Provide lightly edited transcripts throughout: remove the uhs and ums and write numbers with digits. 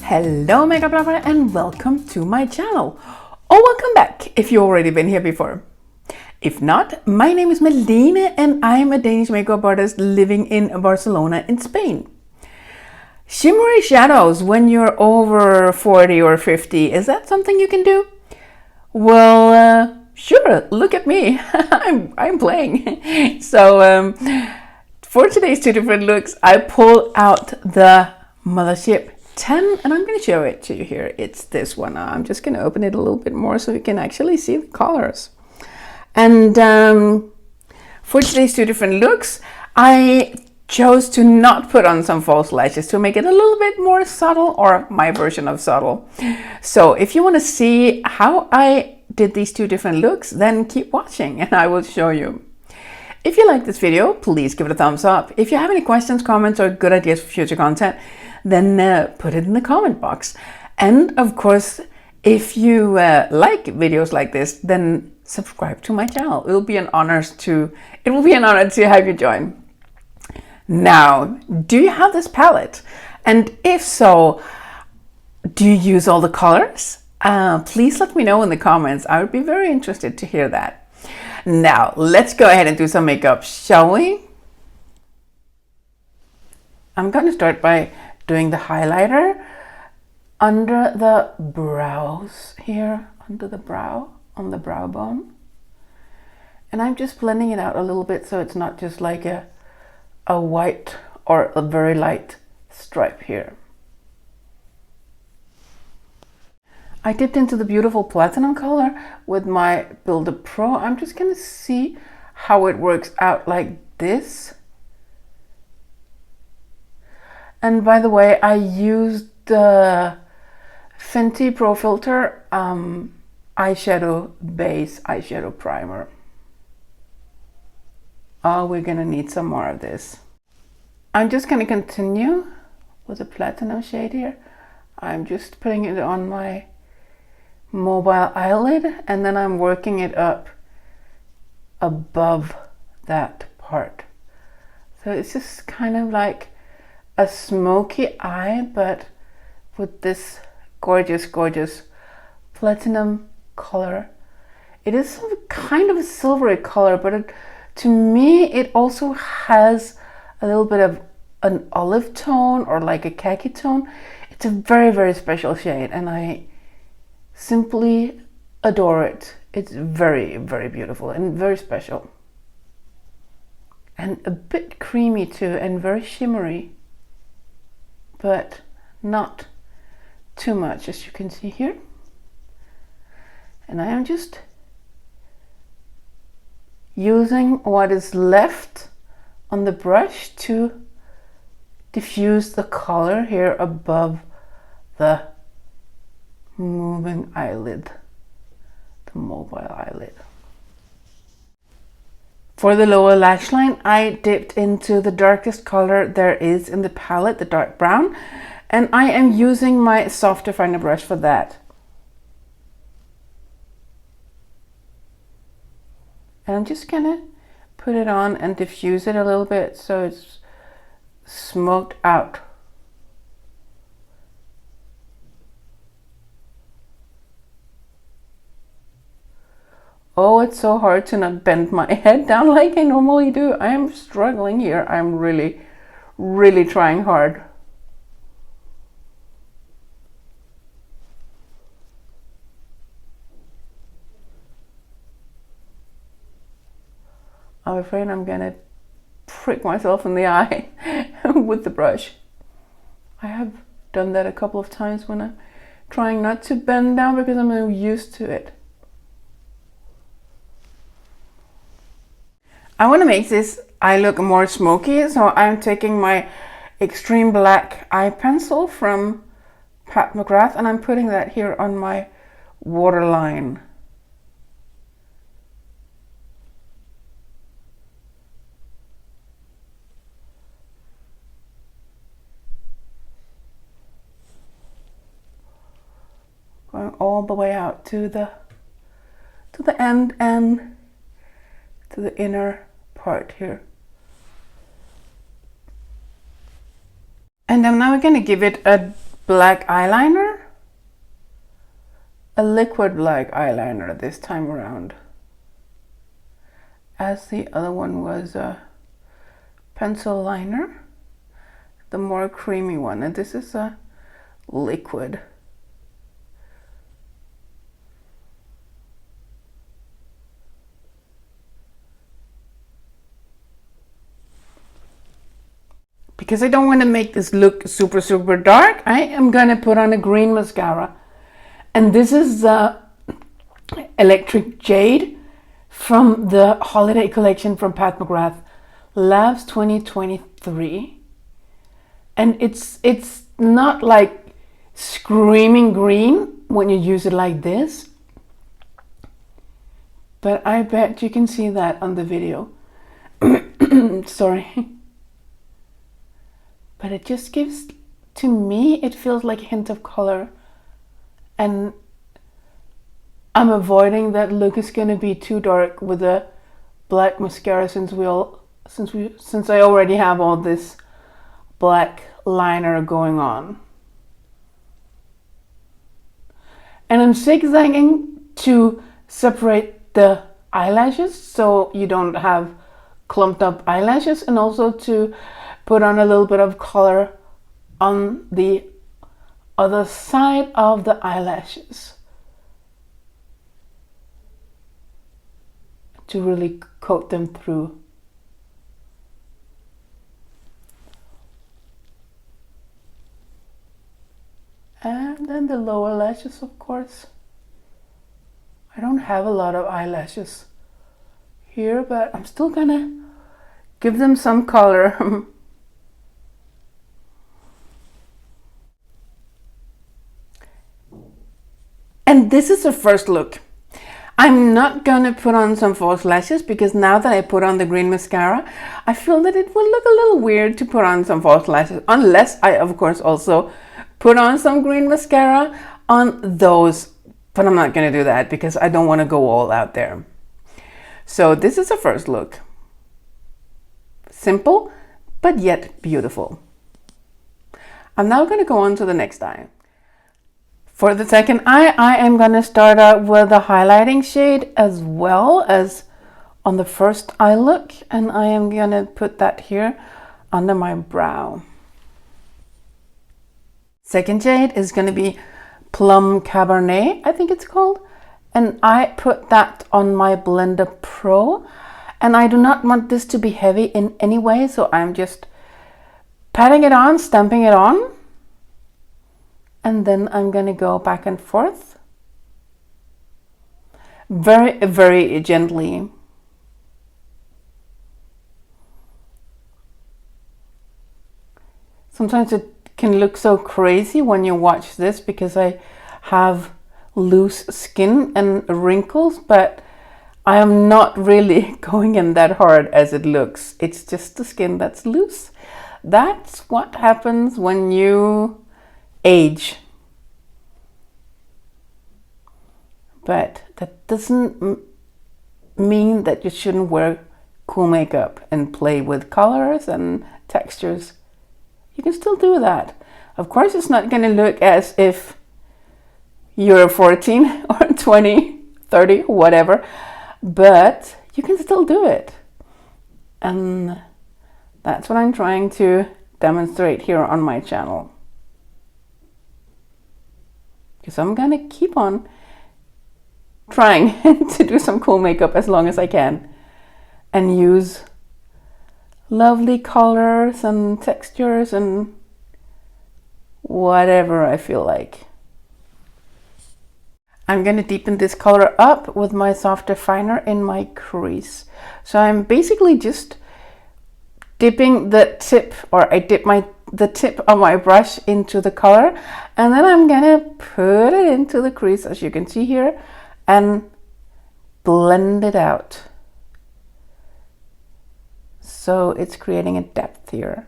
Hello makeup lover and welcome to my channel, or welcome back if you've already been here before. If not, my name is Malene and I'm a Danish makeup artist living in Barcelona in Spain. Shimmery shadows when you're over 40 or 50, is that something you can do? Well, sure, look at me, I'm playing. So for today's two different looks, I pulled out the Mothership 10 and I'm going to show it to you here. It's this one. I'm just going to open it a little bit more so you can actually see the colors. And for today's two different looks, I chose to not put on some false lashes to make it a little bit more subtle, or my version of subtle. So if you want to see how I did these two different looks, then keep watching and I will show you. If you like this video, please give it a thumbs up. If you have any questions, comments, or good ideas for future content, then put it in the comment box. And of course, if you like videos like this, then subscribe to my channel. It will be an honor to have you join. Now, do you have this palette? And if so, do you use all the colors? Please let me know in the comments. I would be very interested to hear that. Now, let's go ahead and do some makeup, shall we? I'm going to start by doing the highlighter under the brows here, under the brow, on the brow bone. And I'm just blending it out a little bit so it's not just like a white or a very light stripe here. I dipped into the beautiful platinum color with my Builder Pro. I'm just going to see how it works out like this. And by the way, I used the Fenty Pro Filter eyeshadow base eyeshadow primer. Oh, we're gonna need some more of this. I'm just gonna continue with the platinum shade here. I'm just putting it on my mobile eyelid and then I'm working it up above that part. So it's just kind of like a smoky eye, but with this gorgeous, gorgeous platinum color. It is kind of a silvery color, but to me, it also has a little bit of an olive tone or like a khaki tone. It's a very, very special shade and I simply adore it. It's very, very beautiful and very special. And a bit creamy too and very shimmery, but not too much, as you can see here. And I am just using what is left on the brush to diffuse the color here above the moving eyelid, the mobile eyelid. For the lower lash line, I dipped into the darkest color there is in the palette, the dark brown, and I am using my soft definer brush for that. And I'm just gonna put it on and diffuse it a little bit so it's smoked out. Oh, it's so hard to not bend my head down like I normally do. I am struggling here. I'm really, really trying hard. I'm afraid I'm gonna prick myself in the eye with the brush. I have done that a couple of times when I'm trying not to bend down because I'm so used to it. I want to make this eye look more smoky, so I'm taking my extreme black eye pencil from Pat McGrath and I'm putting that here on my waterline. Going all the way out to the end and to to the inner part here. And I'm now going to give it a black eyeliner, a liquid black eyeliner this time around, as the other one was a pencil liner, the more creamy one, and this is a liquid. Because I don't want to make this look super dark, I am going to put on a green mascara. And this is the Electric Jade from the holiday collection from Pat McGrath Labs 2023. And it's not like screaming green when you use it like this. But I bet you can see that on the video. Sorry. But it just gives, to me, it feels like a hint of color. And I'm avoiding that look is going to be too dark with the black mascara since I already have all this black liner going on. And I'm zigzagging to separate the eyelashes so you don't have clumped up eyelashes, and also to put on a little bit of color on the other side of the eyelashes to really coat them through. And then the lower lashes, of course. I don't have a lot of eyelashes here, but I'm still gonna give them some color. And this is the first look. I'm not gonna put on some false lashes because now that I put on the green mascara, I feel that it will look a little weird to put on some false lashes, unless I of course also put on some green mascara on those, but I'm not gonna do that because I don't wanna go all out there. So this is the first look. Simple, but yet beautiful. I'm now gonna go on to the next eye. For the second eye, I am going to start out with a highlighting shade as well as on the first eye look, and I am going to put that here under my brow. Second shade is going to be Plum Cabernet, I think it's called, and I put that on my Blender Pro, and I do not want this to be heavy in any way, so I'm just patting it on, stamping it on. And then I'm going to go back and forth very gently. Sometimes it can look so crazy when you watch this because I have loose skin and wrinkles, but I am not really going in that hard as it looks. It's just the skin that's loose. That's what happens when you age. But that doesn't mean that you shouldn't wear cool makeup and play with colors and textures. You can still do that. Of course, it's not going to look as if you're 14 or 20, 30, whatever, but you can still do it. And that's what I'm trying to demonstrate here on my channel. Because I'm going to keep on trying to do some cool makeup as long as I can and use lovely colors and textures and whatever I feel like. I'm going to deepen this color up with my soft definer in my crease. So I'm basically just dipping the tip, or I dip the tip of my brush into the color, and then I'm gonna put it into the crease, as you can see here, and blend it out. So it's creating a depth here.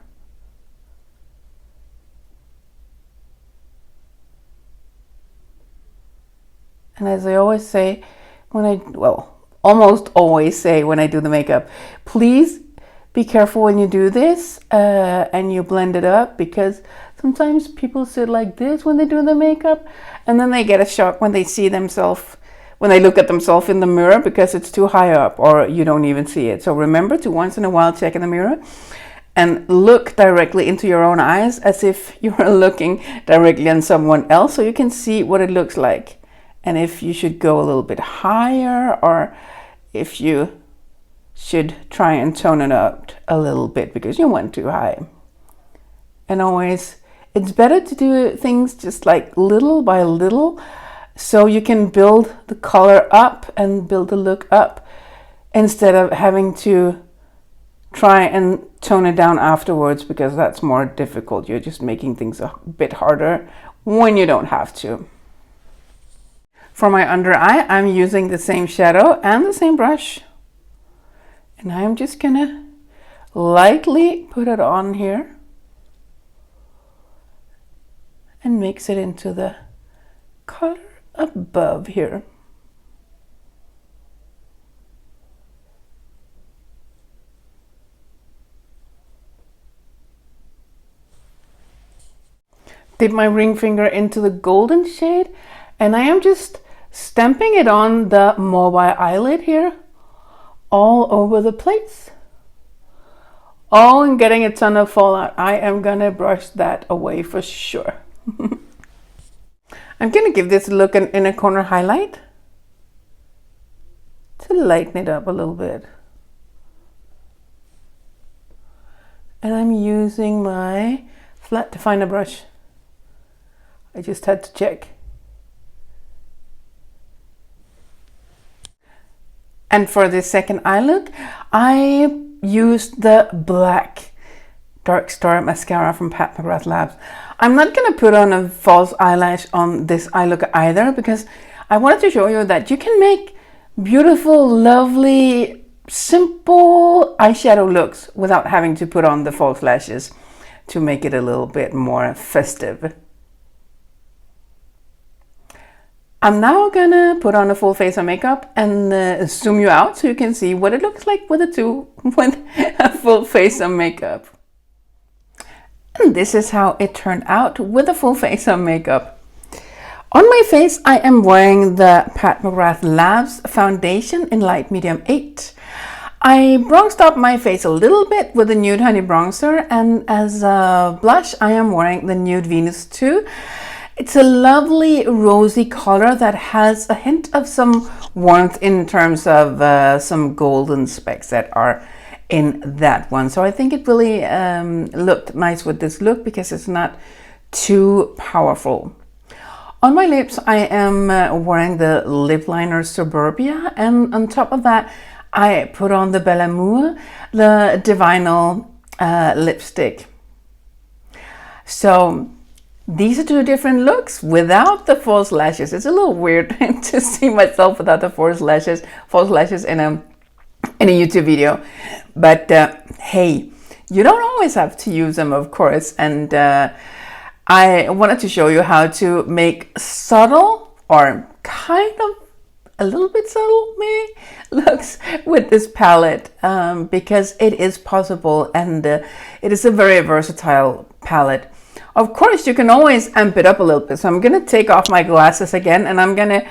And as I always say, almost always say when I do the makeup, please be careful when you do this and you blend it up, because sometimes people sit like this when they do the makeup and then they get a shock when they see themselves, when they look at themselves in the mirror, because it's too high up or you don't even see it. So remember to once in a while check in the mirror and look directly into your own eyes as if you were looking directly on someone else, so you can see what it looks like. And if you should go a little bit higher, or if you should try and tone it up a little bit because you went too high. And always, it's better to do things just like little by little, so you can build the color up and build the look up, instead of having to try and tone it down afterwards, because that's more difficult. You're just making things a bit harder when you don't have to. For my under eye, I'm using the same shadow and the same brush. And I'm just gonna lightly put it on here and mix it into the color above here. Dip my ring finger into the golden shade, and I am just stamping it on the mobile eyelid here, all over the place. Oh, and getting a ton of fallout. I am gonna brush that away for sure. I'm gonna give this a look in inner corner highlight to lighten it up a little bit. And I'm using my flat definer brush. I just had to check. And for the second eye look, I used the black Dark Star mascara from Pat McGrath Labs. I'm not gonna put on a false eyelash on this eye look either, because I wanted to show you that you can make beautiful, lovely, simple eyeshadow looks without having to put on the false lashes to make it a little bit more festive. I'm now gonna put on a full face of makeup and zoom you out so you can see what it looks like with a full face of makeup. And this is how it turned out with a full face of makeup. On my face, I am wearing the Pat McGrath Labs foundation in light medium 8. I bronzed up my face a little bit with the Nude Honey bronzer, and as a blush, I am wearing the Nude Venus 2. It's a lovely rosy color that has a hint of some warmth in terms of some golden specks that are in that one. So I think it really looked nice with this look because it's not too powerful. On my lips, I am wearing the lip liner Suburbia, and on top of that, I put on the Belle Amour, the Divinal lipstick. So these are two different looks without the false lashes. It's a little weird to see myself without the false lashes in a YouTube video. But hey, you don't always have to use them, of course. And I wanted to show you how to make subtle, or kind of a little bit subtle maybe, looks with this palette, because it is possible, and it is a very versatile palette. Of course, you can always amp it up a little bit. So I'm going to take off my glasses again, and I'm going to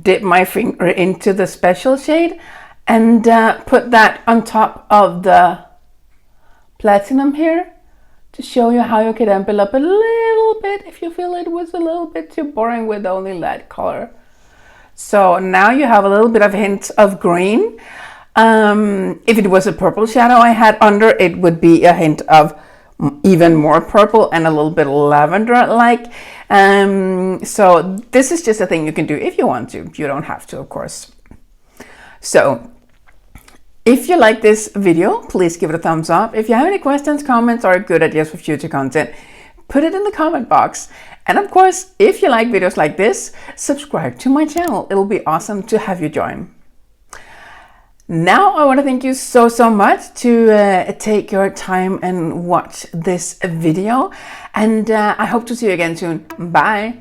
dip my finger into the special shade and put that on top of the platinum here to show you how you could amp it up a little bit if you feel it was a little bit too boring with only that color. So now you have a little bit of hint of green. If it was a purple shadow I had under, it would be a hint of even more purple and a little bit lavender like. So this is just a thing you can do if you want to. You don't have to, of course. So if you like this video, please give it a thumbs up. If you have any questions, comments, or good ideas for future content, put it in the comment box. And of course, if you like videos like this, subscribe to my channel. It'll be awesome to have you join. Now I want to thank you so much to take your time and watch this video, and I hope to see you again soon. Bye.